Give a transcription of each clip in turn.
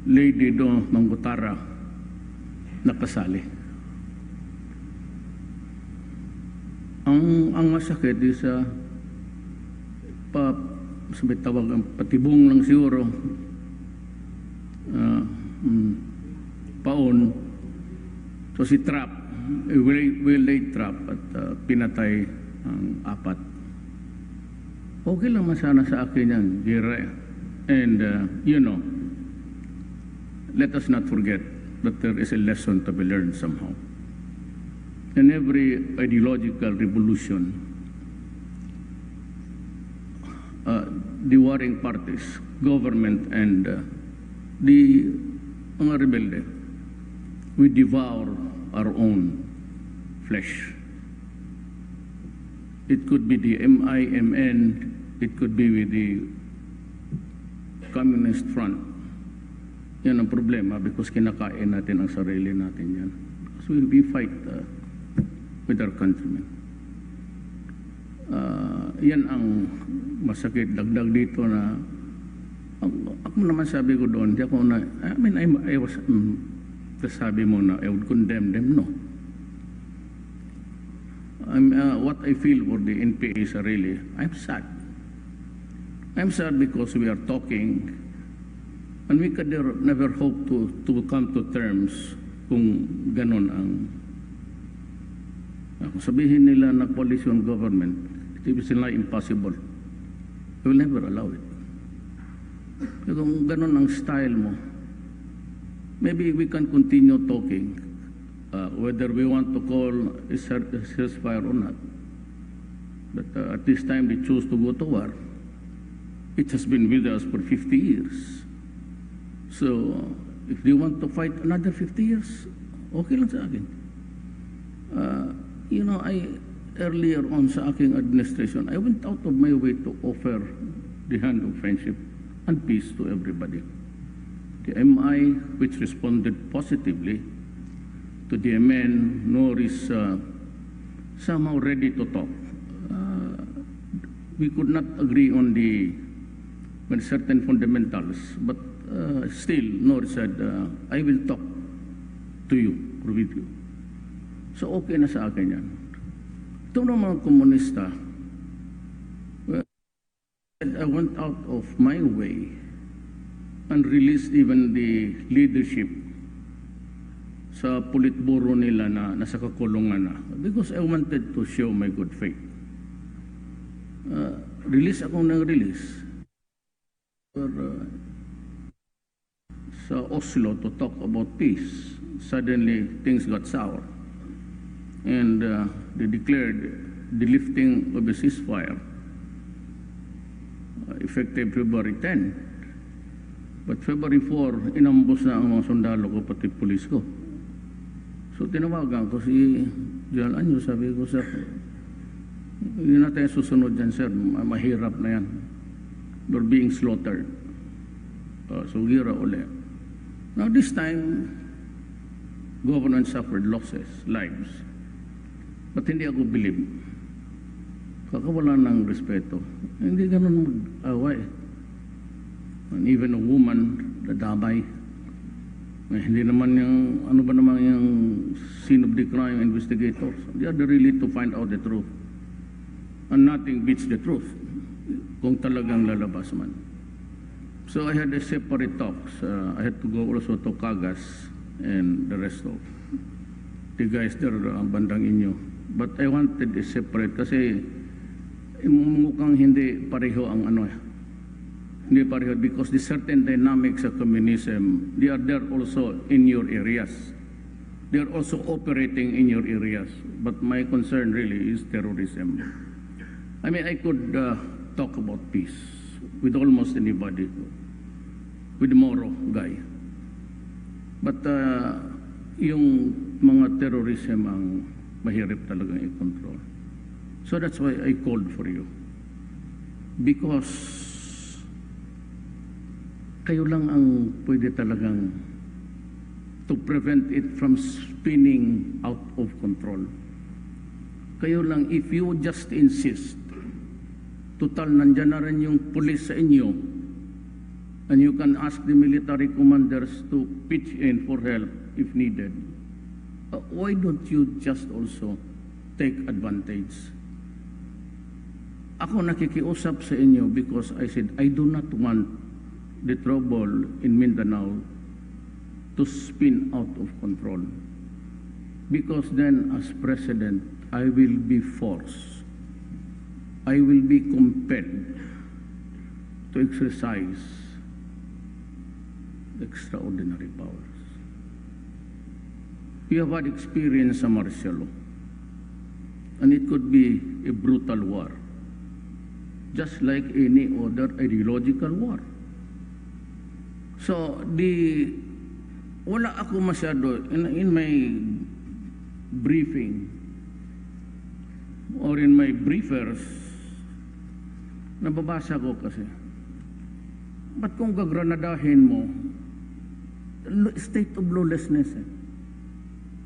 Lady Do Mangutara nakasali. Ang masakit is sabi tawag ang patibong lang siguro paon. So si Trap will lay trap at pinatay ang apat. Okay lang masana sa akin yan, Gira. And let us not forget that there is a lesson to be learned somehow. In every ideological revolution, the warring parties, government and the mga rebelde, we devour our own flesh. It could be the MIMN, it could be with the Communist Front. Yan ang problema because kinakain natin ang sarili natin yan. So we fight with our countrymen. Yan ang masakit. Dagdag dito na ako naman sabi ko doon, I was sabi mo na I would condemn them. No. What I feel for the NPA is really, I'm sad. I'm sad because we are talking and we could never hope to come to terms kung ganon ang sabihin nila na coalition government. It is impossible. We will never allow it. Kung ganon ang style mo, maybe we can continue talking whether we want to call a ceasefire or not. But at this time they choose to go to war. It has been with us for 50 years. So if they want to fight another 50 years, okay lang sa akin. Earlier on sa aking administration, I went out of my way to offer the hand of friendship and peace to everybody. The MI, which responded positively to the MN, nor is somehow ready to talk. We could not agree on certain fundamentals, but still, Nor said, I will talk to you, or with you. So okay na sa akin yan. Ito ng mga komunista, I went out of my way and released even the leadership sa politburo nila na nasa kakulungan na because I wanted to show my good faith. Release akong nang-release sa Oslo to talk about peace. Suddenly things got sour and they declared the lifting of the ceasefire effective February 10. But February 4, inambos na ang mga sundalo ko pati pulis ko. So tinawagan ko si General Anyo, sabi ko, sir, hindi na tayo susunod dyan, sir, mahirap na yan. They're being slaughtered. So gira ulit. Now this time, government suffered losses, lives. But hindi ako believe. Kakawala ng respeto. Hindi ganun mag-away. And even a woman, dadamay. Hindi naman yung, ano ba naman yung scene of the crime investigators. They are really to find out the truth. And nothing beats the truth. Kung talagang lalabas man. So I had a separate talks. I had to go also to Kagas and the rest of the guys there, bandang inyo. But I wanted a separate kasi mukhang hindi pareho ang ano. Hindi pareho because the certain dynamics of communism, they are there also in your areas. They are also operating in your areas. But my concern really is terrorism. I mean, I could talk about peace with almost anybody, with the Moro guy. But yung mga terrorism ang mahirap talagang i-control. So that's why I called for you. Because kayo lang ang pwede talagang to prevent it from spinning out of control. Kayo lang, if you just insist, total nandyan na rin yung pulis sa inyo, and you can ask the military commanders to pitch in for help if needed. Why don't you just also take advantage? Ako nakikiusap sa inyo because I said I do not want the trouble in Mindanao to spin out of control. Because then as president, I will be forced. I will be compelled to exercise extraordinary powers. We have had experience sa martial law, and it could be a brutal war, just like any other ideological war. So, wala ako masyado, in my briefing, or in my briefers, nababasa ko kasi, ba't kung gagranadahin mo, state of lawlessness eh.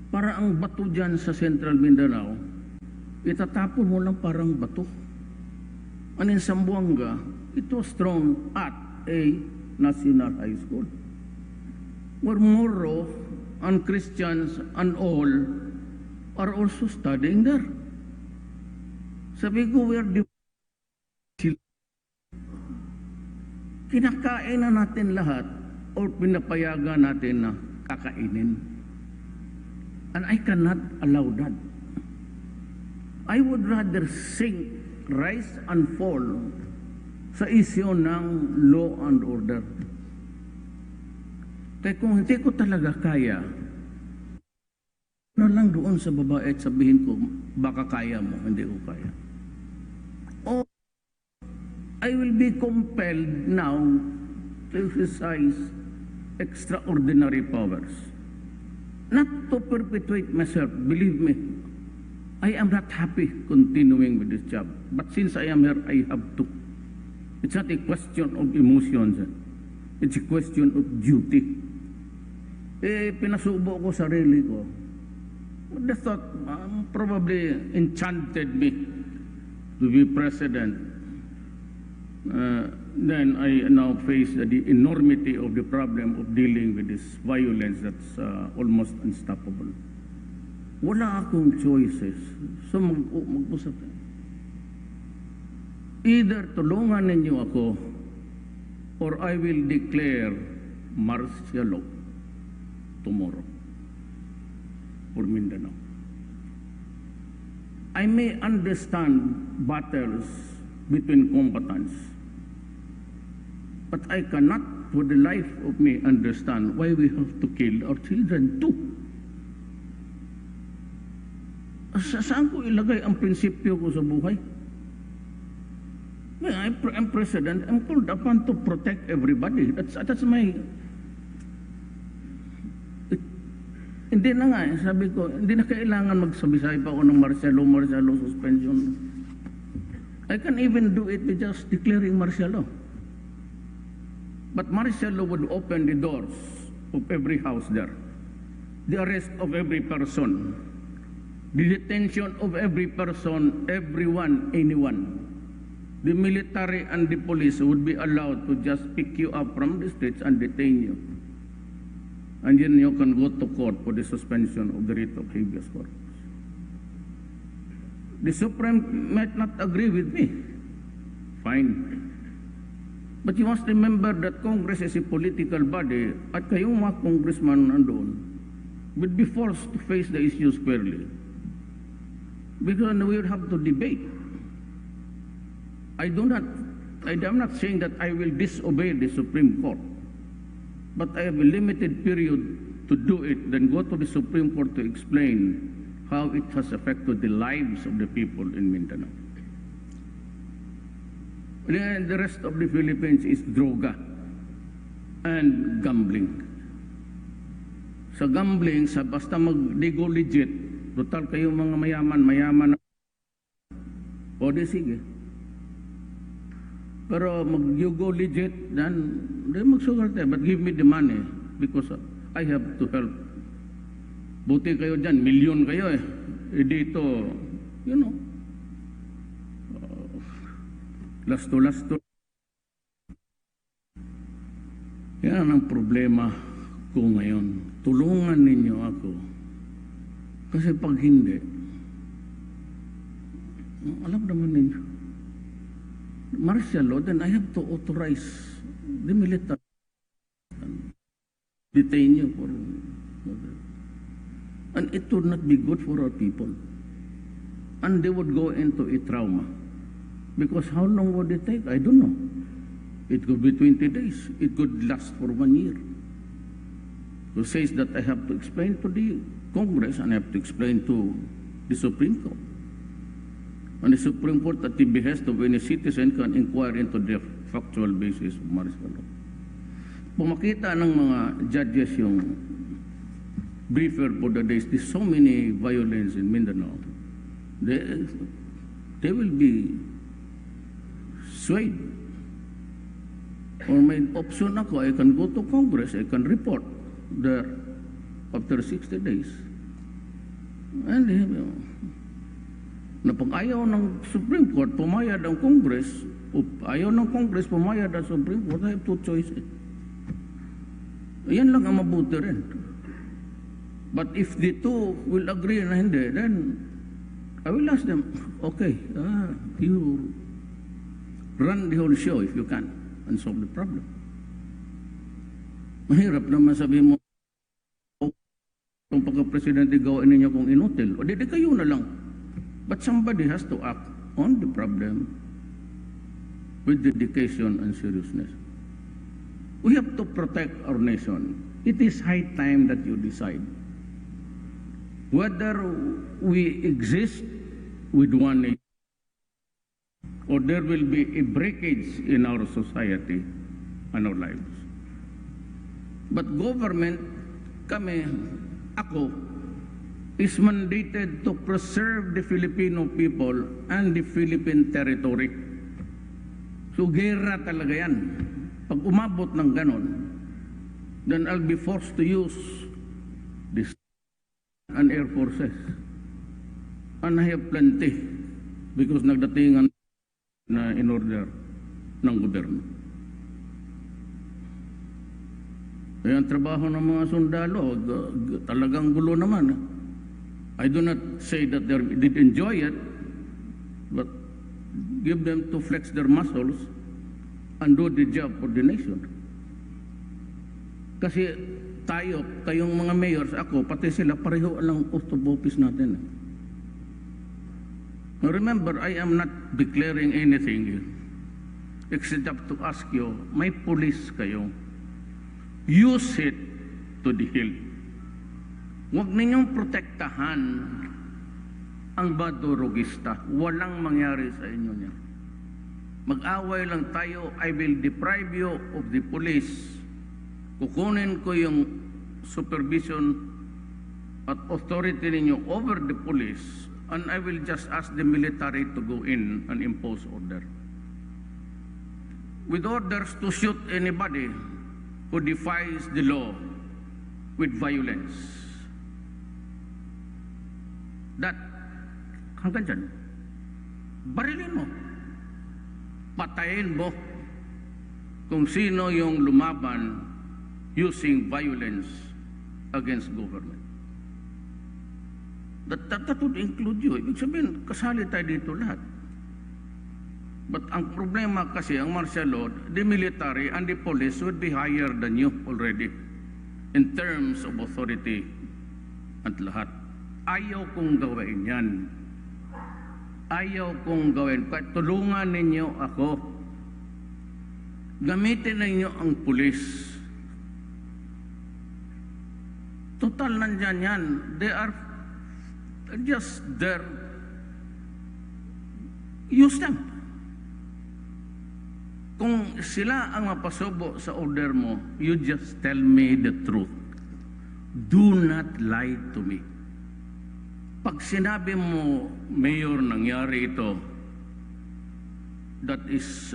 Para ang bato dyan sa Central Mindanao, itatapon mo lang parang bato. And in Zamboanga, it was thrown at a national high school, where Moro and Christians and all are also studying there. Sabi ko, we are kinakain na natin lahat or pinapayagan natin na kakainin. And I cannot allow that. I would rather sink, rise and fall sa isyu ng law and order. Kaya kung hindi ko talaga kaya, lang doon sa babae at sabihin ko, baka kaya mo, hindi ko kaya. Or I will be compelled now to exercise extraordinary powers. Not to perpetuate myself, believe me, I am not happy continuing with this job. But since I am here, I have to. It's not a question of emotions. It's a question of duty. Pinasubo ko sarili ko. The thought probably enchanted me to be president. Then I now face the enormity of the problem of dealing with this violence that's almost unstoppable. Wala akong choices. So mag-usap. Either tulungan ninyo ako or I will declare martial law tomorrow for Mindanao. I may understand battles between combatants, but I cannot for the life of me understand why we have to kill our children too. Saan ko ilagay ang prinsipyo ko sa buhay? I'm president. I'm called upon to protect everybody. That's my... Hindi na nga, sabi ko, hindi na kailangan magsabi-sabi pa ako ng martial law suspension. I can even do it with just declaring martial law. But martial law would open the doors of every house there. The arrest of every person. The detention of every person, everyone, anyone. The military and the police would be allowed to just pick you up from the streets and detain you. And then you can go to court for the suspension of the writ of habeas corpus. The Supreme might not agree with me. Fine. But you must remember that Congress is a political body at kayong mga congressman nandoon would be forced to face the issues squarely. Because we would have to debate. I'm not saying that I will disobey the Supreme Court, but I have a limited period to do it, then go to the Supreme Court to explain how it has affected the lives of the people in Mindanao. And the rest of the Philippines is droga and gambling. Sa gambling, basta mag-digo legit, total kayo mga mayaman. O di sige. Pero mag-go legit, then magsugal tayo. But give me the money because I have to help. Buti kayo dyan, milyon kayo eh. Dito, you know, lasto. Yan ang problema ko ngayon. Tulungan ninyo ako. Kasi pag hindi, alam naman ninyo, martial law, then I have to authorize the military and detain you for and it would not be good for our people. And they would go into a trauma. Because how long would it take? I don't know. It could be 20 days. It could last for 1 year. Who says that I have to explain to the Congress and I have to explain to the Supreme Court. And the Supreme Court, at the behest of any citizen, can inquire into the factual basis of martial law. Pumakita ng mga judges yung briefer for the days, there's so many violence in Mindanao. They will be swayed. Or may option ako, I can go to Congress, I can report there after 60 days. And na pag ayaw ng Supreme Court, pumayad ang Congress, o ayaw ng Congress, pumayad ang Supreme Court, I have two choices. Yan lang ang mabuti rin. But if the two will agree na hindi, then I will ask them, okay, you run the whole show if you can and solve the problem. Mahirap naman sabihin mo, kung pagka-presidente gawin ninyo kung inutil, o di kayo na lang. But somebody has to act on the problem with dedication and seriousness. We have to protect our nation. It is high time that you decide whether we exist with one nation or there will be a breakage in our society and our lives. But government, ako, is mandated to preserve the Filipino people and the Philippine territory. So, gera talaga yan. Pag umabot ng ganon, then I'll be forced to use this and air forces. And I have plenty because nagdatingan na in order ng gobyerno. Kaya ang trabaho ng mga sundalo, talagang gulo naman. I do not say that they did enjoy it, but give them to flex their muscles and do the job for the nation. Kasi kayong mga mayors, ako, pati sila, pareho lang oath of office natin. Now remember, I am not declaring anything except to ask you, may police kayo, use it to the hilt. Huwag ninyong protektahan ang badurugista. Walang mangyari sa inyo niya. Mag-away lang tayo, I will deprive you of the police. Kukunin ko yung supervision at authority ninyo over the police and I will just ask the military to go in and impose order. With orders to shoot anybody who defies the law with violence. That, hanggang dyan, barilin mo. Patayin mo kung sino yung lumaban using violence against government. That would include you. Ibig sabihin, kasali tayo dito lahat. But ang problema kasi, ang martial law, the military and the police would be higher than you already in terms of authority at lahat. Ayaw kong gawin yan. Ayaw kong gawin. Kahit tulungan ninyo ako. Gamitin ninyo ang pulis. Total nandyan yan. They are just there. Use them. Kung sila ang mapasubo sa order mo, you just tell me the truth. Do not lie to me. Pag sinabi mo, Mayor, nangyari ito, that is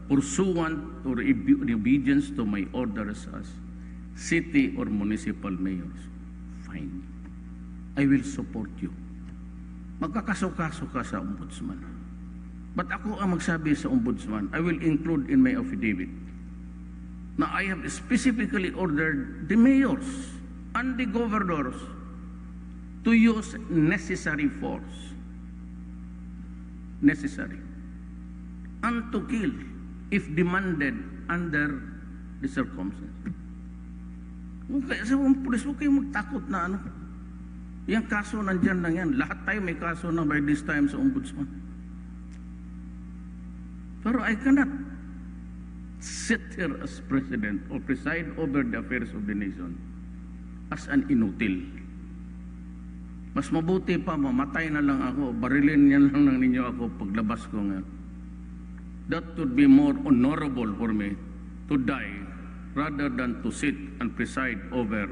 pursuant or obedience to my orders as city or municipal mayors, fine. I will support you. Magkakaso-kaso ka sa ombudsman. But ako ang magsabi sa ombudsman, I will include in my affidavit na I have specifically ordered the mayors and the governors to use necessary force, and to kill if demanded under the circumstances. Kaya sa mga pulis, huwag kayong magtakot na yung kaso nandyan lang yan. Lahat tayo may kaso na by this time sa ombudsman. Pero I cannot sit here as president or preside over the affairs of the nation as an inutil. Mas mabuti pa, mamatay na lang ako, barilin niyan lang ninyo ako paglabas ko nga. That would be more honorable for me to die rather than to sit and preside over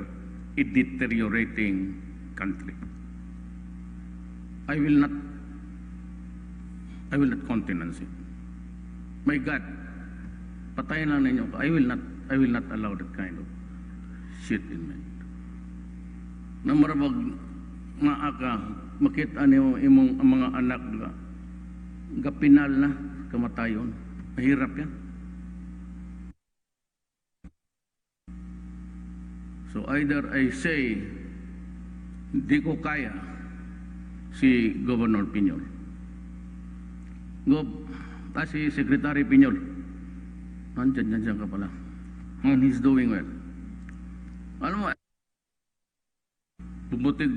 a deteriorating country. I will not countenance it. My God, patayin lang ninyo ako. I will not allow that kind of shit in me. Na marabag maaka, makita niyo imong mga anak ga pinal na kamatayon. Mahirap yan. So either I say, hindi ko kaya si Governor Piñol. Si Secretary Piñol, nandyan ka pala. And he's doing well. Alam mo, bumutig,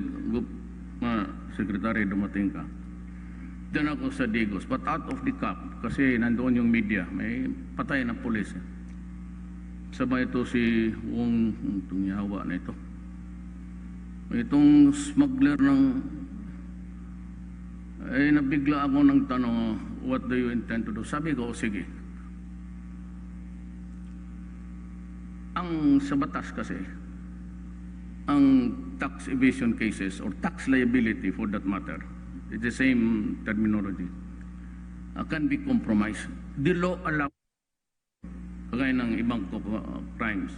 Secretary, dumating ka. Diyan ako sa Digos, but out of the cup, kasi nandoon yung media, may patay na pulis. Sabay ito si Wong, itong yawa na ito. Itong smuggler ng, nabigla ako ng tanong, what do you intend to do? Sabi ko, sige. Ang sa batas kasi, ang tax evasion cases or tax liability for that matter, it's the same terminology, can be compromised. The law allows kagaya ng ibang crimes.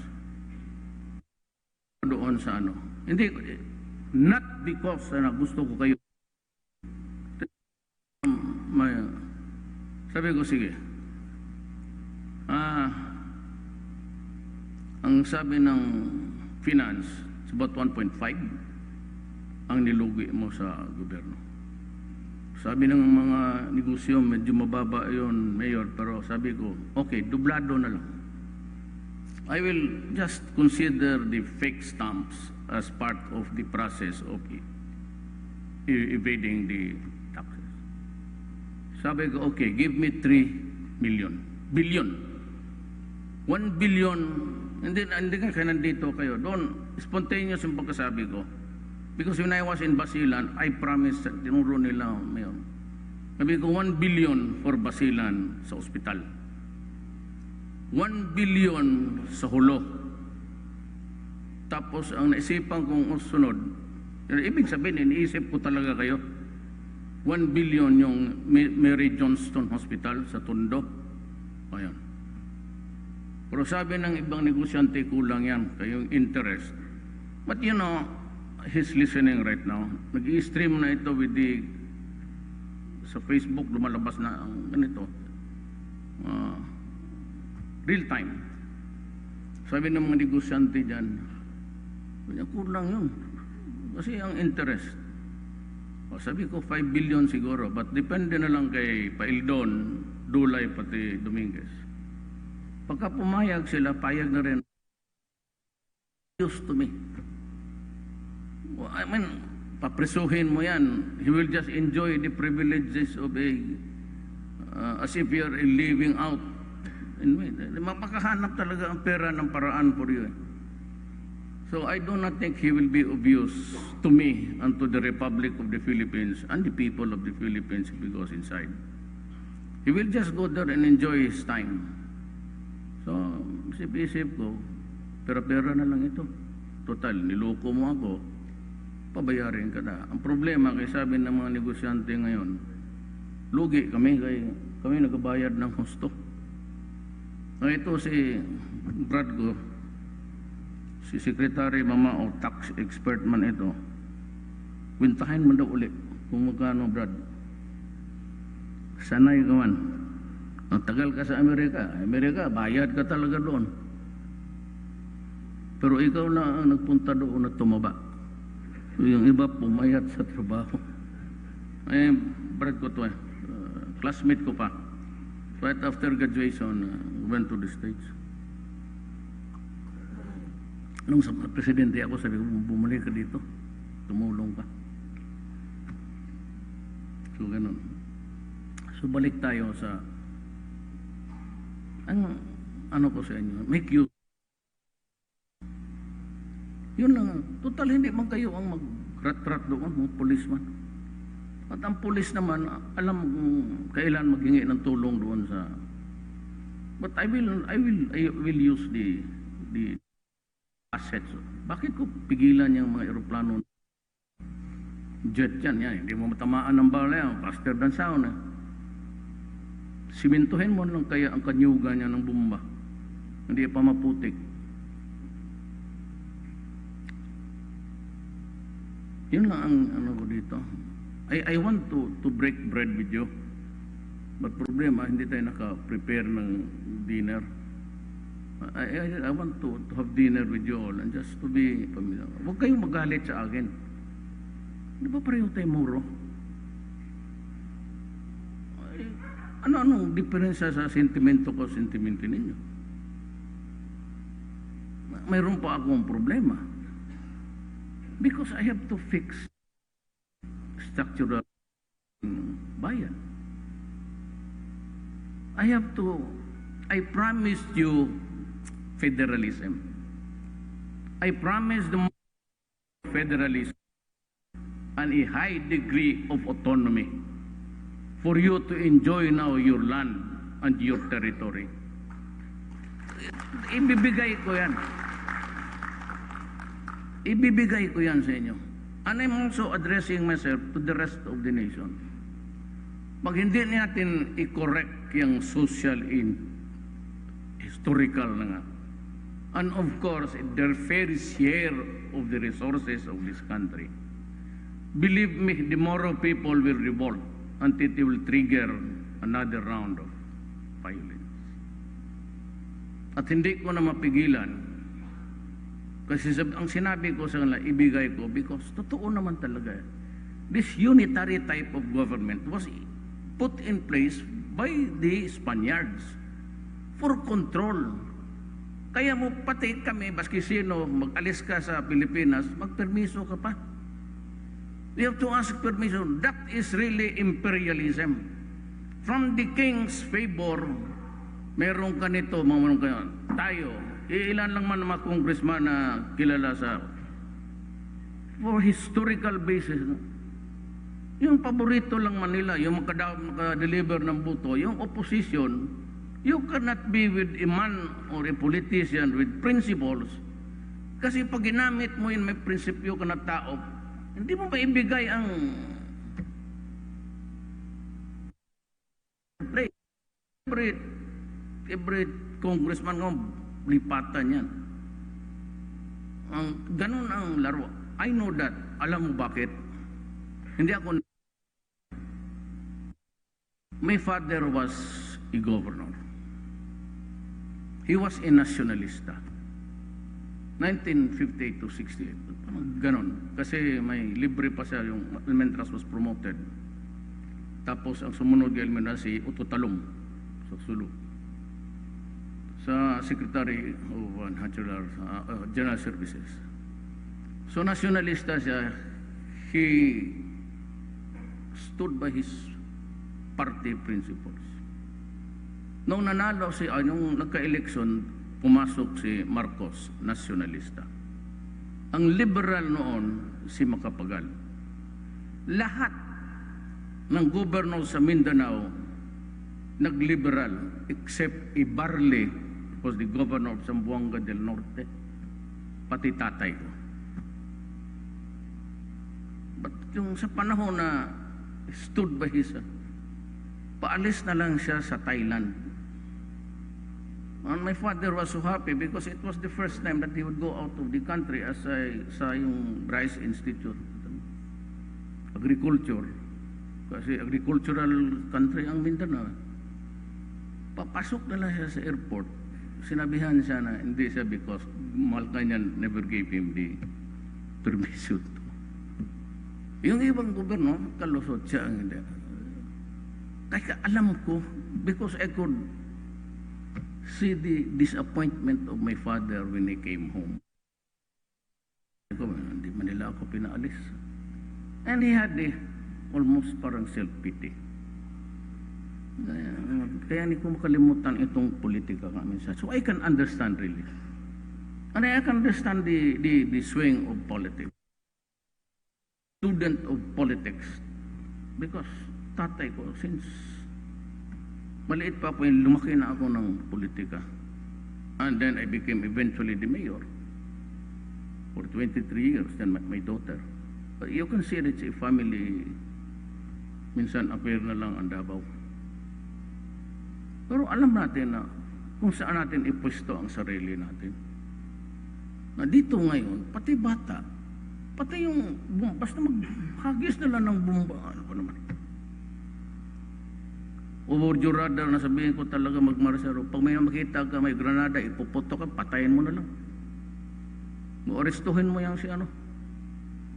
Doon sa hindi, not because gusto ko kayo. Sabi ko, sige. Ang sabi ng finance, it's about 1.5 ang nilugi mo sa gobyerno. Sabi ng mga negosyo, medyo mababa yun, Mayor, pero sabi ko, okay, dublado na lang. I will just consider the fake stamps as part of the process of evading the taxes. Sabi ko, okay, give me 3 billion. 1 billion, hindi ka nandito kayo. Doon, spontaneous yung pagkasabi ko. Because when I was in Basilan, I promised, tinuro nila, Mayor. Sabi ko, 1 billion for Basilan sa ospital. 1 billion sa Hulo. Tapos, ang naisipan kong sunod, ibig sabihin, iniisip ko talaga kayo, 1 billion yung Mary Johnston Hospital sa Tondo. Ayan. Pero sabi ng ibang negosyante, kulang yan, kayong interest. But you know, he's listening right now. Nag-i-stream na ito with sa Facebook, lumalabas na ang ganito. Real time. Sabi ng mga negosyante dyan, kulang yun. Kasi ang interest. Sabi ko, 5 billion siguro, but depende na lang kay Paildon, Dulay, pati Dominguez. Pagka pumayag sila, payag na rin. Used to me. I mean, papresuhin mo yan. He will just enjoy the privileges of as if you're living out. Mapakahanap talaga ang pera ng paraan for you. So I do not think he will be of use to me and to the Republic of the Philippines and the people of the Philippines if he goes inside. He will just go there and enjoy his time. So, isip-isip ko, pera-pera na lang ito. Total, niloko mo ako, pabayarin ka na. Ang problema, kaya sabi ng mga negosyante ngayon, lugi kami nagbabayad ng husto. Ito si Brad ko, si Secretary Mama o tax expert man ito, kwintahin mo daw ulit kung magkano, Brad. Sanay ka man. Ang tagal ka sa Amerika, bayad ka talaga doon. Pero ikaw na ang nagpunta doon at tumaba. Yung iba pumayat sa trabaho. Eh, brad ko to classmate ko pa. Right after graduation, went to the States. Nung sa presidente ako, sabi ko, bumalik ka dito. Tumulong ka. So, ganun. So, balik tayo sa ang ano ko sa inyo, make you yun lang. Total, hindi man kayo ang mag-rat-rat doon, mga policeman. At ang police naman, alam kung kailan maghingi ng tulong doon sa... But I will use the assets. Bakit ko pigilan yung mga aeroplano? Jet yan. Hindi mo matamaan ng bala yan. Faster than sound. Simintuhin mo lang kaya ang kanyuga niya ng bomba. Hindi pa maputik. Yun lang ang ano ko dito. I want to break bread with you. But problema, hindi tayo naka-prepare ng dinner. I want to have dinner with you all and just to be familiar. Huwag kayong magalit sa akin. Di ba pareho tayo muro? Ano-anong diferensya sa sentimento ko, sentimento ninyo? Mayroon pa akong problema. Because I have to fix structural bayan. I promised you federalism. I promised the federalism and a high degree of autonomy for you to enjoy now your land and your territory. Ibibigay ko yan. Ibibigay ko yan sa inyo. And I'm also addressing myself to the rest of the nation. Pag hindi natin i-correct yung social and historical na nga. And of course, their fair share of the resources of this country. Believe me, the more people will revolt until it will trigger another round of violence. At hindi ko na mapigilan. Kasi ang sinabi ko sa kanila, ibigay ko because totoo naman talaga. This unitary type of government was put in place by the Spaniards for control. Kaya mo pati kami, baski sino, mag-alis ka sa Pilipinas, magpermiso ka pa. You have to ask permission. That is really imperialism. From the king's favor, meron ka nito, meron ka tayo. Ilan lang man mga congressman na kilala sa for historical basis. Yung paborito lang Manila, yung maka-deliver ng buto, yung opposition, you cannot be with a man or a politician with principles. Kasi pag ginamit mo yun, may prinsipyo ka na tao, hindi mo maibigay ang every congressman ng lipatan yan. Ganun ang laro. I know that. Alam mo bakit? Hindi ako... My father was a governor. He was a nationalista. 1958 to 68. Ganun. Kasi may libre pa siya yung Almendras was promoted. Tapos ang sumunod yung Almendras si Uto Talong sa Sulu. Sa Secretary of General Services. So nationalista siya, he stood by his party principles. Nung nanalo nung nagka-eleksyon, pumasok si Marcos, nationalista. Ang liberal noon, si Macapagal. Lahat ng governor sa Mindanao, nag-liberal, except Ibarle, was the governor of Zamboanga del Norte, pati tatay ko. But yung sa panahon na stood by his, paalis na lang siya sa Thailand. And my father was so happy because it was the first time that he would go out of the country as sa yung Rice Institute. Agriculture. Kasi agricultural country ang Mindanao. Papasok na lang siya sa airport. sinabihan siya na hindi siya because Malacanang never gave him the permission to. Yung ibang gobyerno, kalusot siya ang hindi. Kaya alam ko, because I could see the disappointment of my father when he came home. Hindi man nila ako pinaalis. And he had almost parang self-pity. Kaya hindi ko makalimutan itong politika kami. So I can understand really. And I can understand the swing of politics. Student of politics. Because tatay ko, since maliit pa po, lumaki na ako ng politika. And then I became eventually the mayor for 23 years, then my daughter. But you can see that it's a family, minsan affair na lang ang Davao. Pero alam natin na kung saan natin ipwesto ang sarili natin. Na dito ngayon, pati bata, pati yung, basta maghagis na lang ng bomba, ano pa naman. O would you rather na sabihin ko talaga magmarsero, pag may makita ka, may granada, ipuputo ka, patayin mo na lang. Arestuhin mo yan si ano.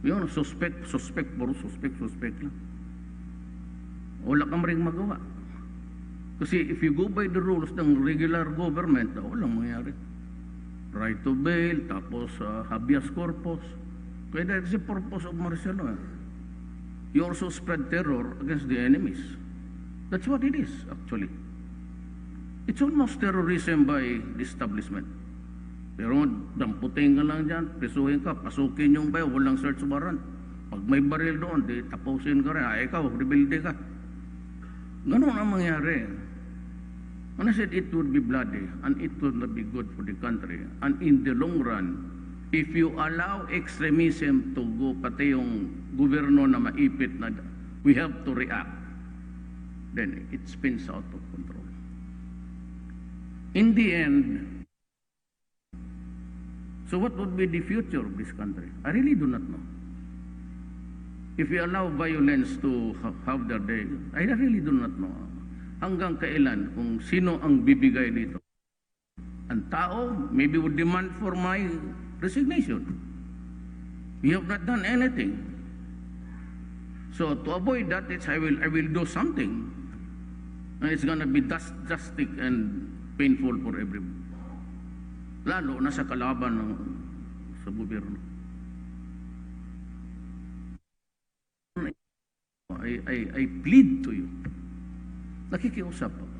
Yun, suspect lang. Wala kang ring magawa. Kasi if you go by the rules ng regular government, walang mangyari. Right to bail, tapos habeas corpus. Kaya that's the purpose of Marcelo. You also spread terror against the enemies. That's what it is, actually. It's almost terrorism by the establishment. Pero damputin ka lang dyan, prisuhin ka, pasukin yung bayo, walang search warrant. Pag may baril doon, di tapusin ka rin. Ikaw, rebelde ka. Ganun ang mangyari. And I said it would be bloody and it would not be good for the country. And in the long run, if you allow extremism to go, pati yung gobyerno na maipit na we have to react, then it spins out of control. In the end, so what would be the future of this country? I really do not know. If we allow violence to have their day, I really do not know. Hanggang kailan kung sino ang bibigay dito. Ang tao maybe would demand for my resignation. We have not done anything. So to avoid that, I will do something. And it's gonna be drastic and painful for everyone. Lalo na sa kalaban ng sa gobyerno. I plead to you. Nakikiusap ako.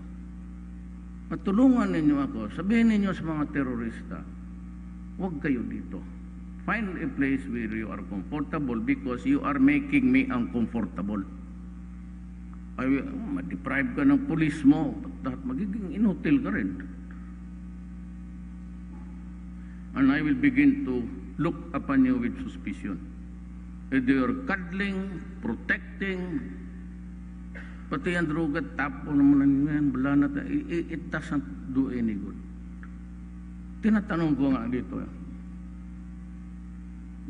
Matulungan ninyo ako. Sabihin ninyo sa mga terorista, huwag kayo dito. Find a place where you are comfortable because you are making me uncomfortable. Ma-deprive ka ng pulis mo, magiging inutil ka rin. And I will begin to look upon you with suspicion. If you are cuddling, protecting, pati ang droga, tapo naman yan, wala na, it doesn't do any good. Tinatanong ko nga dito,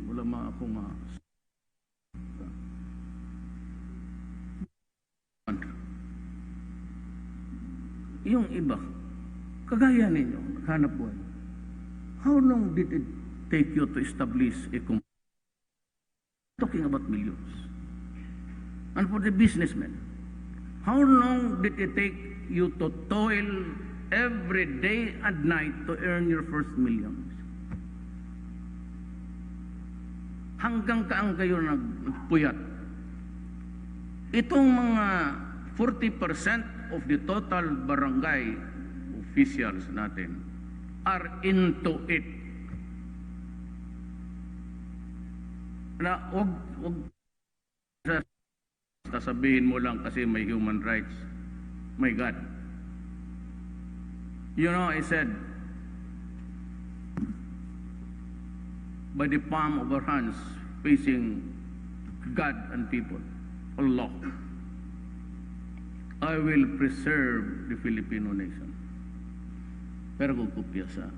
wala akong yung iba, kagaya ninyo, hanap buhay. How long did it take you to establish a company? Talking about millions. And for the businessmen, how long did it take you to toil every day and night to earn your first millions? Hanggang kaan kayo nagpuyat? Itong mga 40% of the total barangay officials natin are into it. Na wag sasabihin mo lang kasi may human rights. My God. You know, I said, by the palm of our hands, facing God and people, Allah, I will preserve the Filipino nation. Pero kukupya sa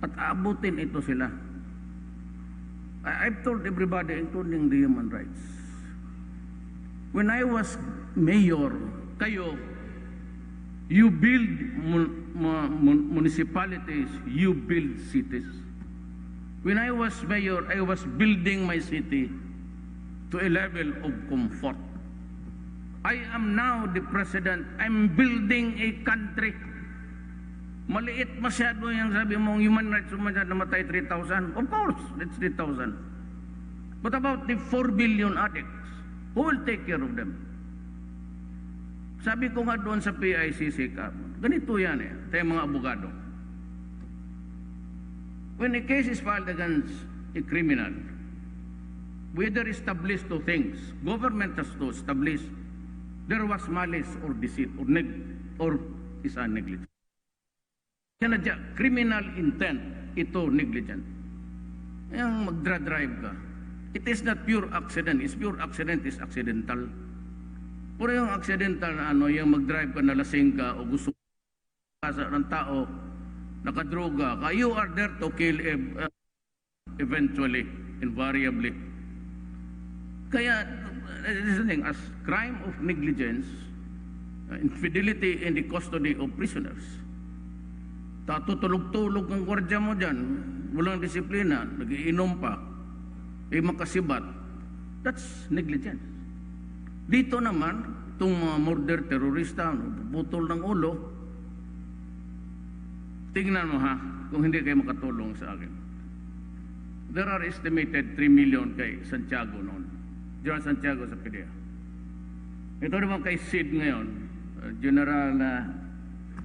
at abutin ito sila. I've told everybody, including the human rights. When I was mayor, kayo, You build municipalities, you build cities. When I was mayor, I was building my city to a level of comfort. I am now the president. I'm building a country. Maliit masyado yung sabi mong human rights namatay 3,000. Of course, it's 3,000. But about the 4 billion addicts, who will take care of them? Sabi ko nga doon sa PICC, ganito yan tayo mga abogado. When a case is filed against a criminal, whether established two things, government has to establish there was malice or deceit or is a negligence. Sinadya, criminal intent, ito negligent. Yung magdra-drive ka, it is not pure accident. It's pure accident is accidental. Pero yung accidental na yung mag-drive ka na lasing ka o gusto ka ng tao, nakadroga ka, you are there to kill eventually, invariably. Kaya, listening, as crime of negligence, infidelity in the custody of prisoners, tatutulog-tulog ang gwardiya mo dyan, walang disiplina, nagiinom pa, makasibat, that's negligence. Dito naman, itong mga murder terorista, putol ng ulo, tingnan mo ha, kung hindi kayo makatulong sa akin. There are estimated 3 million kay Santiago noon. General Santiago sa PDEA. Ito naman kay Sid ngayon, General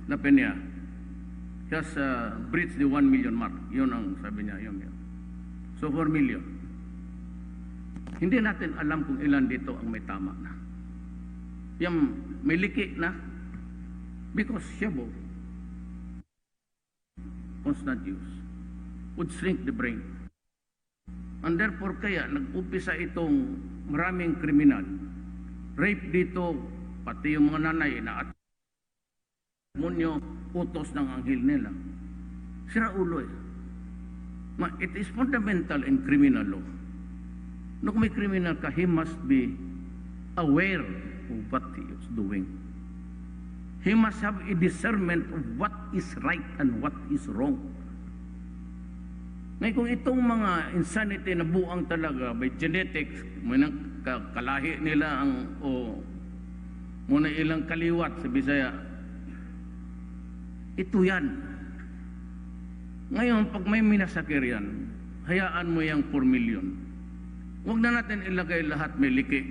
na Peña. Just breached the 1 million mark. Yun ang sabi niya. Yun. So 4 million. Hindi natin alam kung ilan dito ang may tama na. Yung may liki na because shabu, constant use, would shrink the brain. And therefore kaya nag-upisa itong maraming kriminal. Rape dito, pati yung mga nanay na at demonyo, utos ng anghel nila. Sira ulo It is fundamental in criminal law. No, kung may criminal ka, he must be aware of what he is doing. He must have a discernment of what is right and what is wrong. Ngayon kung itong mga insanity na buang talaga by genetics, may kalahi nila ang muna ilang kaliwat sa Bisaya, ito yan. Ngayon, pag may minasakir yan, hayaan mo yung 4 million. Huwag na natin ilagay lahat may liki.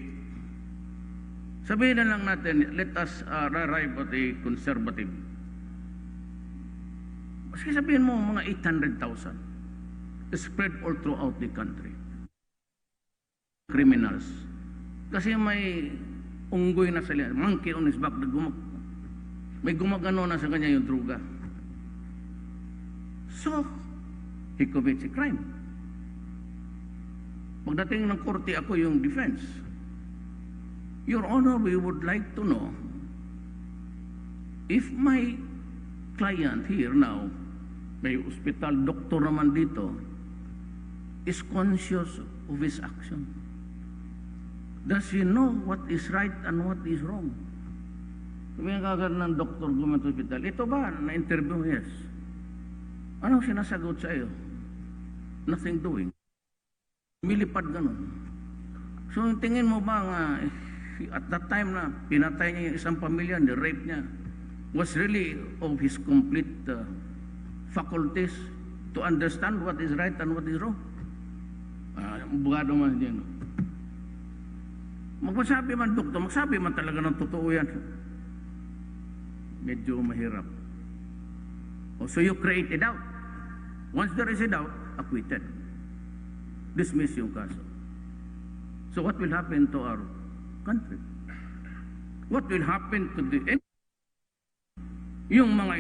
Sabihin na lang natin, let us arrive at a conservative. Kasi sabihin mo, mga 800,000 spread all throughout the country. Criminals. Kasi may unggoy na sila, monkey on his back, may gumagano na sa kanya yung druga. So, he commits a crime. Pagdating ng korte, ako yung defense. Your Honor, we would like to know if my client here now, may hospital doctor naman dito, is conscious of his action. Does he know what is right and what is wrong? Sabi nga kagad ng doktor government hospital, ito ba na-interview? Yes. Anong sinasagot sa iyo? Nothing doing. Milipad ganun. So tingin mo ba nga, at that time na pinatay niya yung isang pamilya, ni-rape niya, was really of his complete faculties to understand what is right and what is wrong? Bugado man din. Magsabi man doktor, magsabi man talaga ng totoo yan. Medyo mahirap. So you create a doubt. Once there is a doubt, acquitted. Dismiss yung kaso. So what will happen to our country? What will happen to the yung mga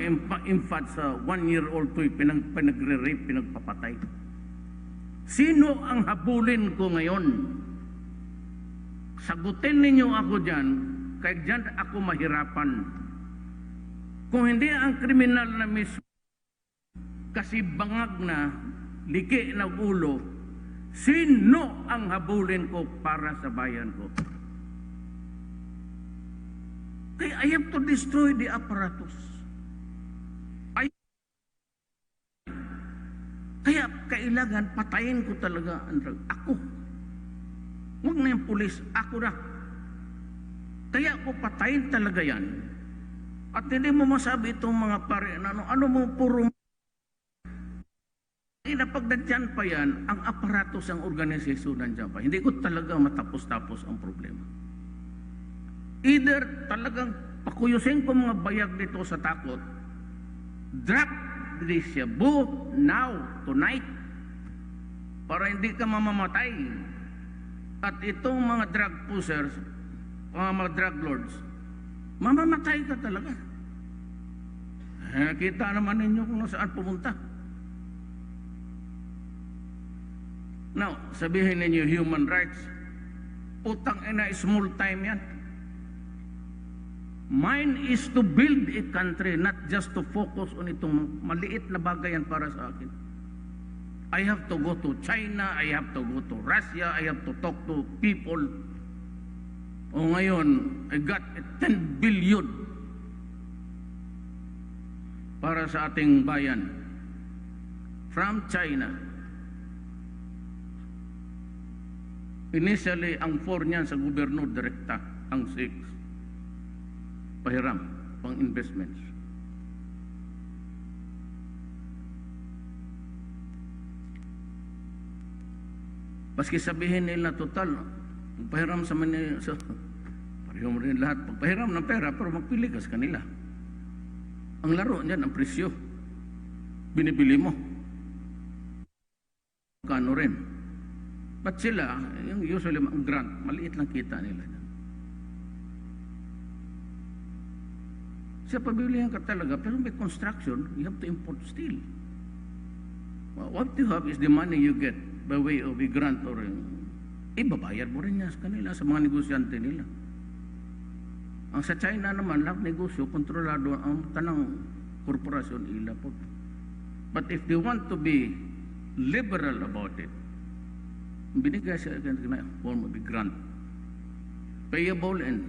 infant sa 1-year-old to'y pinagre-rape, pinagpapatay? Sino ang habulin ko ngayon? Sagutin ninyo ako dyan, kaya dyan ako mahirapan. Kung hindi ang kriminal na mismo, kasi bangag na, liki na ulo, sino ang habulin ko para sa bayan ko? Kaya I have to destroy the apparatus. Kaya kailangan patayin ko talaga ang drug. Ako. Huwag na yung pulis. Ako na. Kaya ako patayin talaga yan. At hindi mo masabi itong mga pare na ano mo puro inapagdadyan pa yan, ang aparatos, ang organisasyon nandiyan pa. Hindi ko talaga matapos-tapos ang problema. Either talagang pakuyusin ko mga bayag dito sa takot, drop the Cebu now, tonight, para hindi ka mamamatay. At itong mga drug pushers, mga drug lords, mamamatay ka talaga. Kita naman ninyo kung saan pumunta. Now, sabihin ninyo human rights, utang ina, small time yan. Mine is to build a country, not just to focus on itong maliit na bagay yan para sa akin. I have to go to China, I have to go to Russia, I have to talk to people. O ngayon, I got 10 billion para sa ating bayan from China. Initially, ang 4 niyan sa gobyerno direkta, ang 6 pahiram, pang investments. Maski sabihin nila total, pahiram sa Manila, so, pareho mo rin lahat, pagpahiram ng pera, pero magpili ka sa kanila. Ang laro niyan, ang presyo, binibili mo. Kano rin. But sila, yung usually ang grant, maliit lang kita nila. Sa pabilihan ka talaga, pero may construction, you have to import steel. What you have is the money you get by way of a grant or ibabayad mo rin niya sa kanila, sa mga negosyante nila. Ang sa China naman, lahat negosyo, kontrolado ang tanang korporasyon ila po. But if they want to be liberal about it, binigay sa kanila form of a grant. Payable in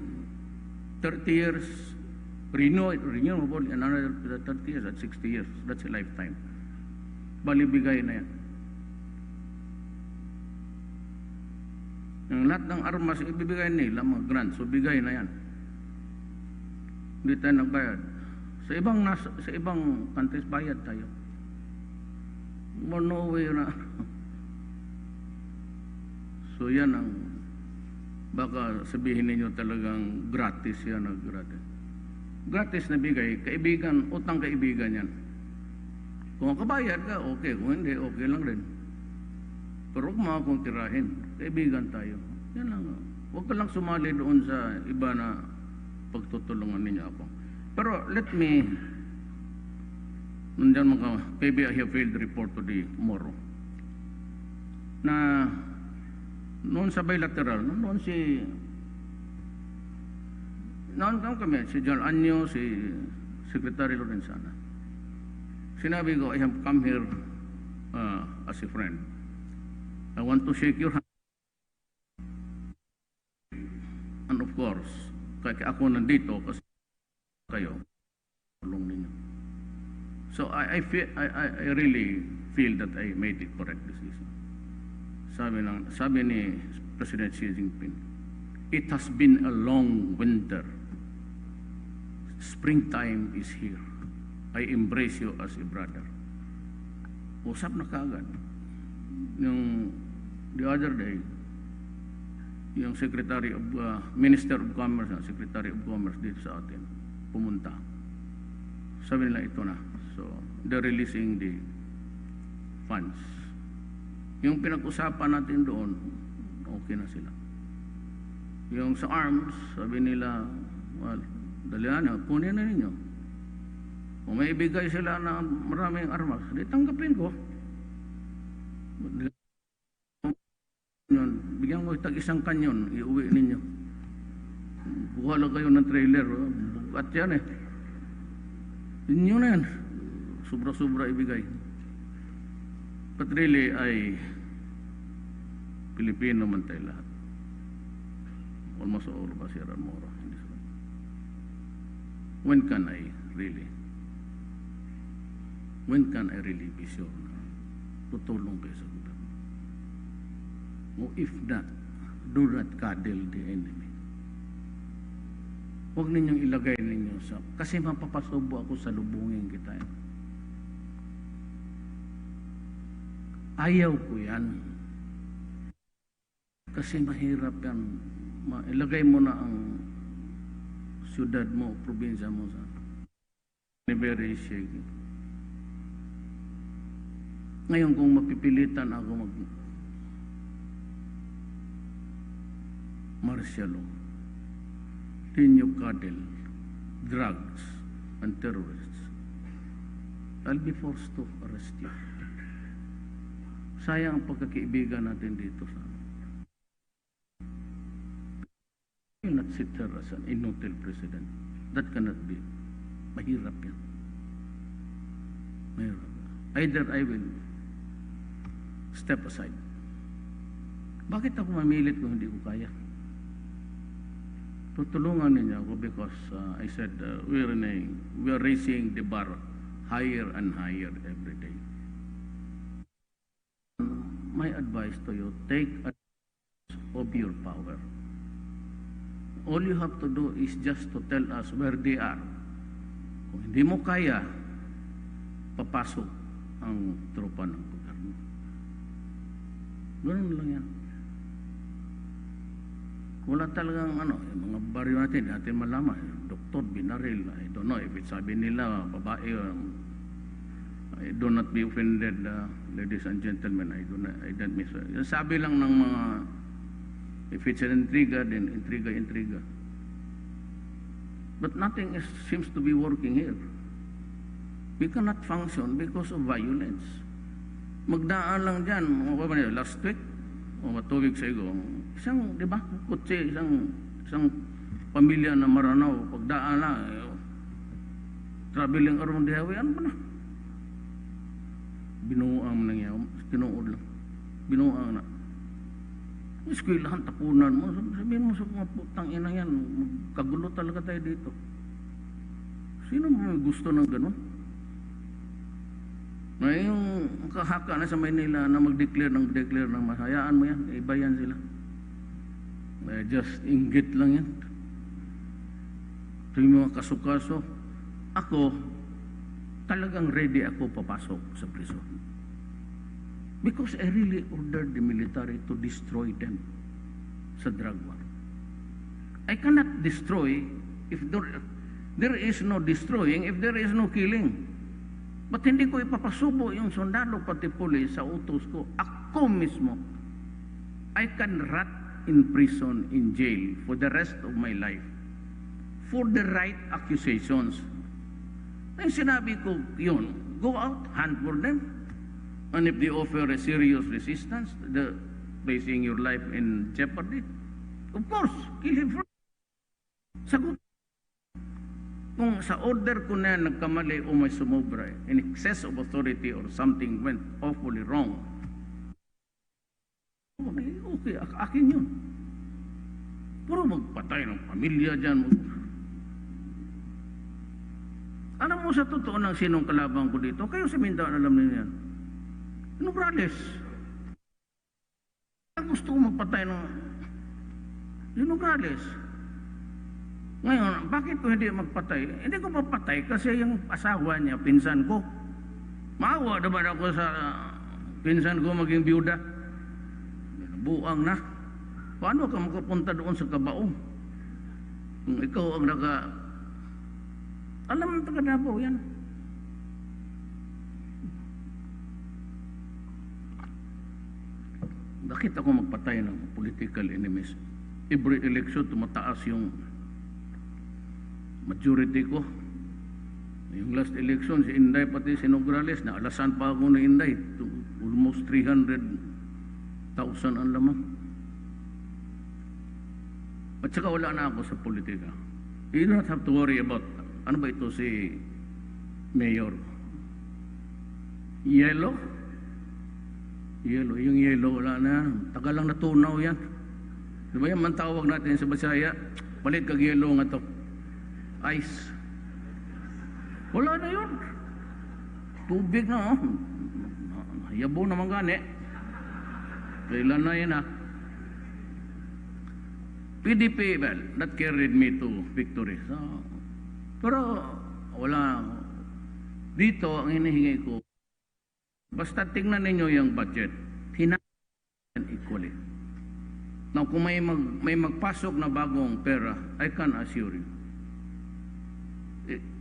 30 years, renewable in another 30 years at 60 years. That's a lifetime. Balibigay na yan. Yung lahat ng armas, ibibigay nila, mga grants, so bigay na yan. Hindi tayo nagbayad. Sa ibang countries, bayad tayo. No way na. So yan ang, baka sabihin ninyo talagang gratis yan, gratis. Gratis na bigay, kaibigan, utang kaibigan yan. Kung kabayad ka, okay. Kung hindi, okay lang rin. Pero kung mga kong tirahin, kaibigan tayo. Yan lang. Huwag ka lang sumali doon sa iba na pagtutulungan ninyo ako. Pero let me, nandiyan mga PBI field report to the Moro. Na noon sa bilateral, noon kami, si John Anyo, si Secretary Lorenzana. Sinabi ko, I have come here as a friend. I want to shake your hand. And of course, kaya ako nandito kasi kayo, tulong ninyo. So I really feel that I made the correct decision. Sabi ni President Xi Jinping, it has been a long winter. Springtime is here. I embrace you as a brother. Usap na kaagad. Yung the other day, yung Secretary of Minister of Commerce, Secretary of Commerce dito sa atin, pumunta. Sabi nila ito na. So, they're releasing the funds. Yung pinag-usapan natin doon, okay na sila. Yung sa arms, sabi nila, well, dalihan na, kunin na ninyo. Kung may ibigay sila na maraming armas, di tanggapin ko. Bigyan mo tag-isang kanyon, iuwi ninyo. Buha lang kayo ng trailer, bukat yan eh. Inyo na yan. Sobra-sobra ibigay. But really ay Pilipino man tayo lahat. Almost all of us here are Moro. When can I really? When can I really be sure na tutulong kayo sa gobyerno? O if not, do not cuddle the enemy. Huwag ninyong ilagay ninyo sa, kasi mapapasubo ako sa lubungin kita. Ayaw ko yan. Kasi mahirap yan. Ilagay mo na ang siyudad mo, probinsya mo sa very shaky. Ngayon kung mapipilitan ako martial law, then you cuddle drugs and terrorists, I'll be forced to arrest you. Sayang ang pagkakaibigan natin dito sa you will not sit here as an inutil president. That cannot be. Mahirap yan. Mahirap. Either I will step aside. Bakit ako mamilit kung hindi ko kaya? Tutulungan ninyo ako because I said we are raising the bar higher and higher every day. My advice to you, take advantage of your power. All you have to do is just to tell us where they are. Kung hindi mo kaya, papasok ang tropa ng gobyerno. Ganun lang yan. Wala talagang yung mga baryo natin malaman. Doktor, binaril. I don't know if it's sabi nila, babae, I do not be offended, ladies and gentlemen. I don't miss. Sabi lang ng mga, if it's an intriga, then intriga. But nothing seems to be working here. We cannot function because of violence. Magdaan lang dyan, last week, o 2 weeks ago, isang, di ba, kutsi, isang pamilya na Maranao, pagdaan na, traveling around the highway, ano ba na? Binuang nangyayam, tinuod lang. Binuang na. Eskwelahan, tapunan mo. Sabihin mo sa mga putang ina yan, magkagulo talaga tayo dito. Sino may gusto ng ganun? Na yung kahaka na sa Maynila na mag-declare ng mahayaan mo yan, iba yan sila. Just inggit lang yan. Ito yung mga kaso-kaso. Ako, talagang ready ako papasok sa prison. Because I really ordered the military to destroy them sa drug war. I cannot destroy if there is no destroying, if there is no killing. Ba't hindi ko ipapasubo yung sundalo pati pulis sa utos ko? Ako mismo, I can rot in prison, in jail for the rest of my life for the right accusations. Ay sinabi ko yun, go out, hunt for them. And if they offer a serious resistance, placing your life in jeopardy, of course, kill him first. Sagot. Kung sa order ko na nagkamali o may sumobra, in excess of authority or something went awfully wrong, okay, akin yun. Puro magpatay ng pamilya dyan. Alam mo sa totoo ng sinong kalabang ko dito? Kayo sa Mindanao, alam niyo yan. Nograles. Gusto ko magpatay ng Nograles. Ngayon, bakit ko hindi magpatay? Hindi ko mapatay kasi yung asawa niya, pinsan ko. Maawa naman ako sa pinsan ko maging biyuda. Buang na. Paano ka makapunta doon sa Kabaong? Kung ikaw ang alam mo taga Davao yan. Bakit ako magpatay ng political enemies? Every election, tumataas yung majority ko. Yung last election, si Inday pati si Nograles, naalasan pa ako na Inday. Almost 300,000 ang lamang. At saka wala na ako sa politika. You don't have to worry about, ano ba ito si Mayor? Yellow? Yung yellow, wala na. Tagal lang natunaw yan. Di ba yan man tawag natin sa Bisaya? Palit kag yellow nga to. Ice. Wala na yun. Tubig na, oh. Yabo naman gani. Kailan na yan, ha? PDP, well, that carried me to victory. So, pero, wala. Dito, ang hinihingi ko, basta tingnan ninyo yung budget, hinahan equally. Now, kung may magpasok na bagong pera, I can assure you,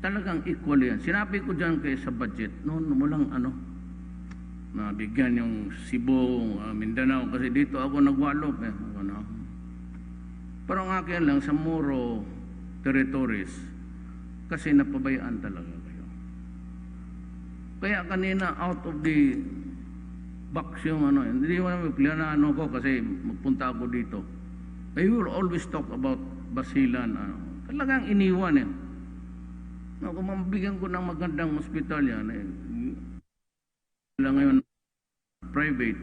talagang equally yan. Sinabi ko dyan kayo sa budget, noon walang nabigyan yung Cebu, Mindanao, kasi dito ako nagwalop. Pero ang akin lang, sa Moro territories, kasi napabayaan talaga kayo. Kaya kanina, out of the box yung hindi mo namin planano ko kasi magpunta ako dito. I will always talk about Basilan. Talagang iniwan eh. Kung mabigyan ko ng magandang hospital yan, sila ngayon private,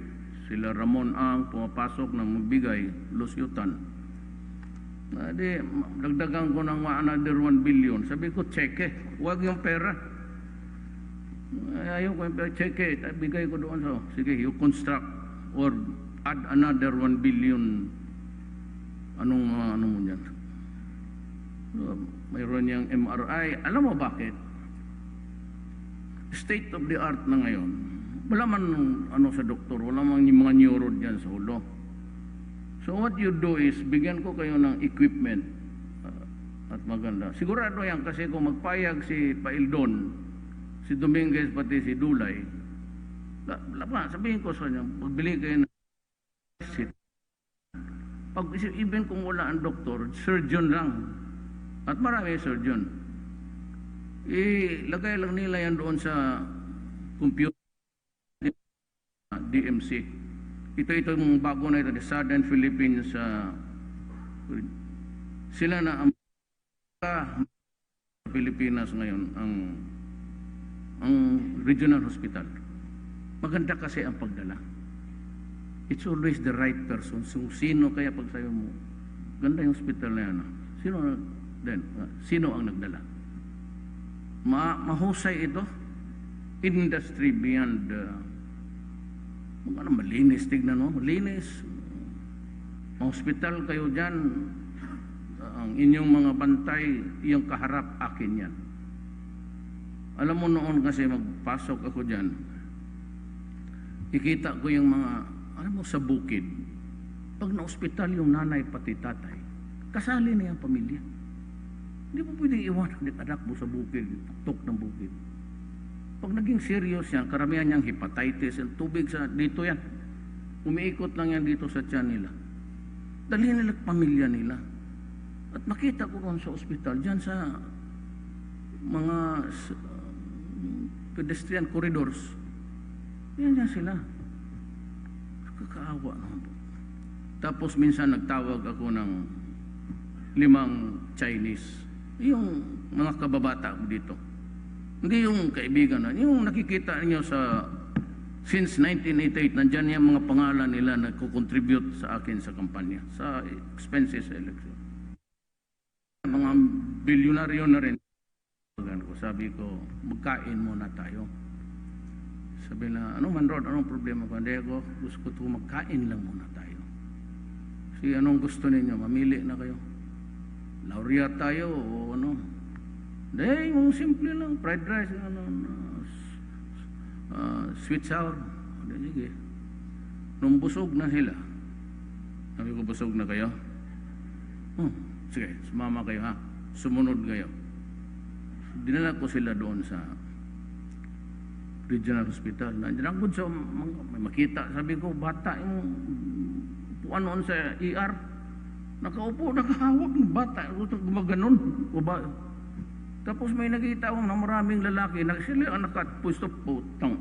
sila Ramon Ang pumapasok ng magbigay, Lusyutan. Dagdagan ko ng another 1 billion. Sabi ko, cheque, huwag yung pera. Ayaw ko yung pera, cheque, bigay ko doon. So, sige, you construct or add another 1 billion. Ano mo yan? So, mayroon yung MRI. Alam mo bakit? State of the art na ngayon. Wala man sa doktor, wala man yung mga neuro dyan sa ulo. So what you do is, bigyan ko kayo ng equipment at maganda. Sigurado yan kasi kung magpayag si Paildon, si Dominguez pati si Dulay, sabihin ko sa inyo, pagbili kayo ng even kung wala ang doktor, surgeon lang. At marami surgeon. Ilagay lang nila yan doon sa computer DMC. Ito yung bago na ito, the Southern Philippines. Sila na ang Pilipinas ngayon ang regional hospital. Maganda kasi ang pagdala. It's always the right person. So, sino kaya pag sayo mo, ganda yung hospital na yan. Sino ang nagdala? Mahusay ito. Industry beyond malinis, tignan mo, malinis. Hospital kayo dyan, ang inyong mga bantay, yung kaharap, akin yan. Alam mo noon kasi magpasok ako dyan, ikita ko yung mga, sa bukid, pag na-hospital yung nanay pati tatay, kasali na yung pamilya. Hindi mo pwedeng iwanan ng anak mo sa bukid, tuktok ng bukid. Pag naging serious yan, karamihan niyang hepatitis, yung tubig dito yan. Umiikot lang yan dito sa tiyan nila. Dalhin nila pamilya nila. At makita ko ron sa ospital, dyan sa mga pedestrian corridors, yan sila. Kakaawa naman po. Tapos minsan nagtawag ako ng 5 Chinese. Yung mga kababata dito. Hindi yung kaibigan na. Yung nakikita niyo sa since 1988, nandyan yung mga pangalan nila na kukontribute sa akin sa kampanya, sa expenses sa election. Mga bilyonaryo na rin. Sabi ko, magkain muna tayo. Sabi na, man Rod, anong problema ko? Hindi ako, gusto ko magkain lang muna tayo. Kasi anong gusto ninyo? Mamili na kayo. Laureate tayo o ano? Dahil yung simple lang, fried rice, sweet sour. Sige. Nung busog na sila, sabi ko, busog na kayo? Sige, sumama kayo ha. Sumunod kayo. Dinala ko sila doon sa regional hospital. Nandiyan ako sa may makita. Sabi ko, bata yung puan noon sa ER. Nakaupo, nakahawak ng bata. Gumaganon. Tapos may nakita akong na maraming lalaki. Sila ang nakatpusto, putang.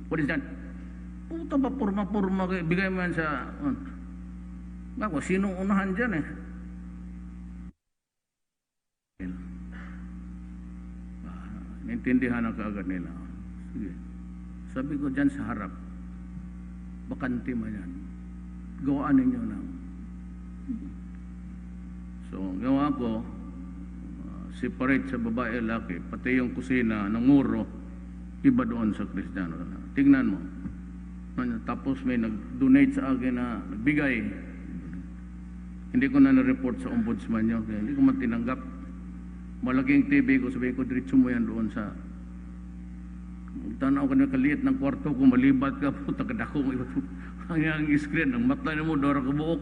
What is that? Puta ba, purma-purma. Bigay mo yan sa... Ako, sinong unahan dyan eh? Naintindihan ang kaagad nila. Sige. Sabi ko dyan sa harap, bakante man yan. Gawaan ninyo lang. So, gawa ko, separate sa babae at laki, pati yung kusina ng muro, iba doon sa Kristiyano. Tingnan mo. Tapos may nag-donate sa akin na nagbigay. Hindi ko na na-report sa ombudsman niyo, kaya hindi ko man tinanggap. Malaking TV ko, sabi ko, diretso mo yan doon sa... Tanaw ka na kaliit ng kwarto, kung malibat ka, puta ka dako mo. Ang screen, ang mata mo, dora ka buok.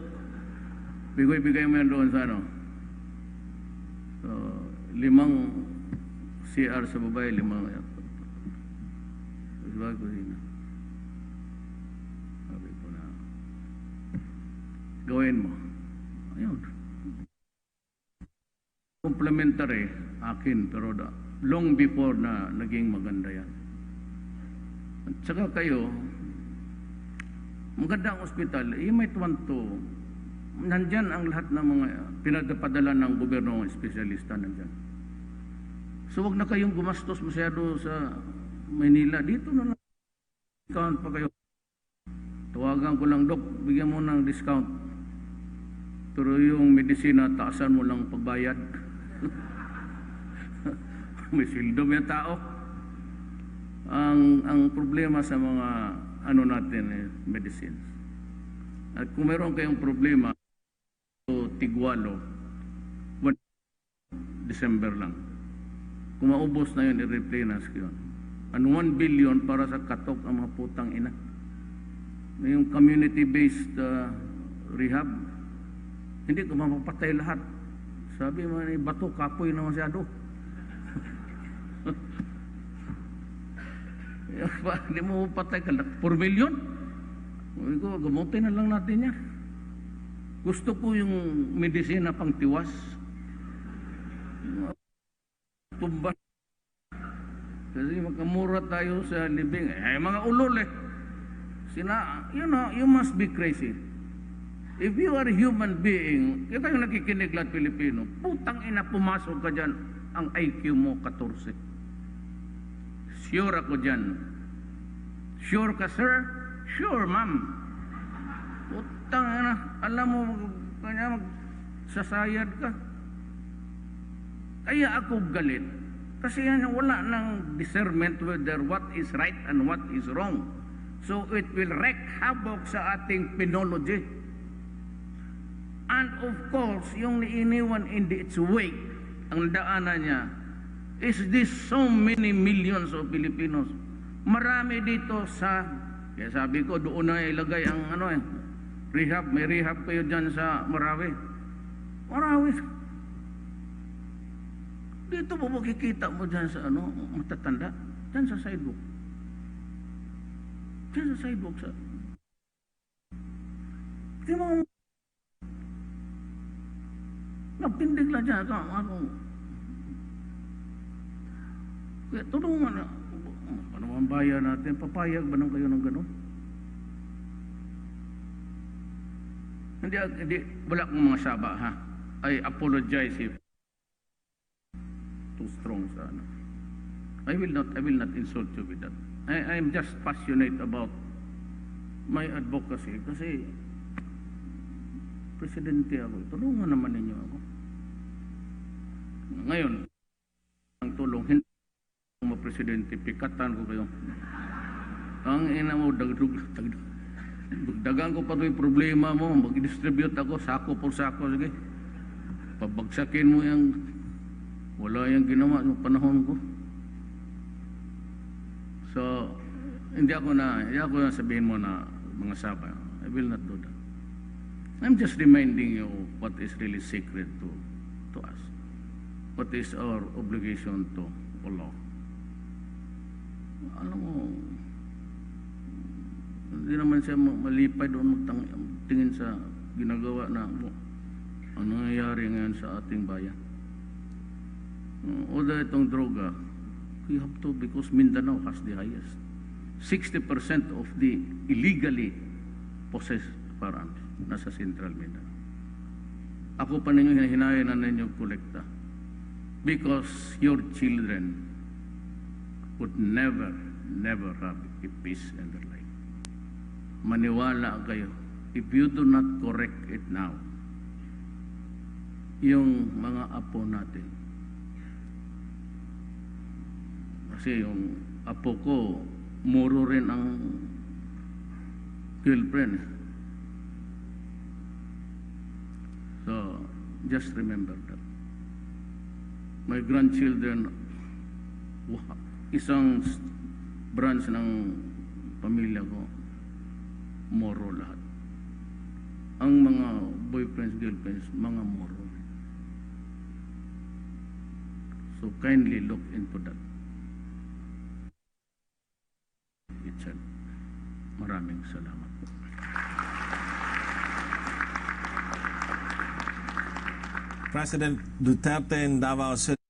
Bigay mo yan doon sa ano. So, 5 CR sa babae, 5 sabi ko din. Sabi ko na, gawin mo. Ayun. Complementary, akin, pero long before na naging maganda yan. At saka kayo, magandang ospital, you might want to, nandyan ang lahat ng mga pinagpadala ng gobyerno ng espesyalista nandyan. So wag na kayong gumastos masyado sa Manila. Dito na lang, discount pa kayo. Tawagan ko lang, Dok, bigyan mo ng discount. Pero yung medisina, taasan mo lang pagbayad. May sildo may tao. Ang problema sa mga ano natin medicines. At kung meron kayong problema, Tigwalo, December lang. Kung maubos na yun, i-replenish yun. And 1 billion para sa katok ang mga putang ina. Yung community-based rehab, hindi ko mapapatay lahat. Sabi mo, bato, kapoy na masyado. Hindi mo patay ka, 4 million? Sabi ko, gamutin na lang natin yan. Gusto ko yung medisina pang tiwas. Tumba. Kasi makamura tayo sa libing. Mga ulol you know, you must be crazy. If you are a human being, kaya tayo nakikinig lahat Pilipino, putang ina, pumasok ka dyan, ang IQ mo 14. Sure ako dyan. Sure ka, sir? Sure, ma'am. Putang ina, alam mo, kanya magsasayad ka. Kaya ako galit. Kasi yan, wala ng discernment whether what is right and what is wrong. So it will wreak havoc sa ating penology. And of course, yung iniwan in its wake, ang daanan niya, is this so many millions of Filipinos. Marami dito sa, kaya sabi ko, doon na ilagay ang rehab. May rehab kayo dyan sa Marawi. Marawi. Dito mo makikita mo dyan sa matatanda. Dyan sa sidewalk. Dyan sa sidewalk. Di mo, napindig lang dyan. Kaya tulungan na. Ano ang bayan natin? Papayag ba nang kayo ng gano'n? Hindi, wala akong mga saba, ha? I apologize if too strong sa ano. I will not insult you with that. I'm just passionate about my advocacy kasi presidente ako. Tulungan naman ninyo ako. Ngayon, ang tulong, hindi mo presidente, pikatan ko kayo. Ang ina mo, dagan ko pa ito yung problema mo, mag-distribute ako, sako por sako, sige. Pabagsakin mo yung, wala yung ginawa yung panahon ko. So, hindi ako na sabihin mo na mga saba. I will not do that. I'm just reminding you what is really sacred to us. What is our obligation to follow. Alam mo, hindi naman siya malipay doon tingin sa ginagawa na ang nangyayari ngayon sa ating bayan. O dahil itong droga, we have to, because Mindanao has the highest. 60% of the illegally possessed firearms nasa Central Mindanao. Ako pa ninyo hinahinayaan na ninyo kolekta. Because your children would never have a peace in their life. Maniwala kayo. If you do not correct it now, yung mga apo natin, Kasi yung apo ko, Moro rin ang girlfriend. So, just remember that. My grandchildren, isang branch ng pamilya ko, Moro lahat. Ang mga boyfriends, girlfriends, mga Moro. So kindly look into that itself. Maraming salamat po. President Duterte in Davao City.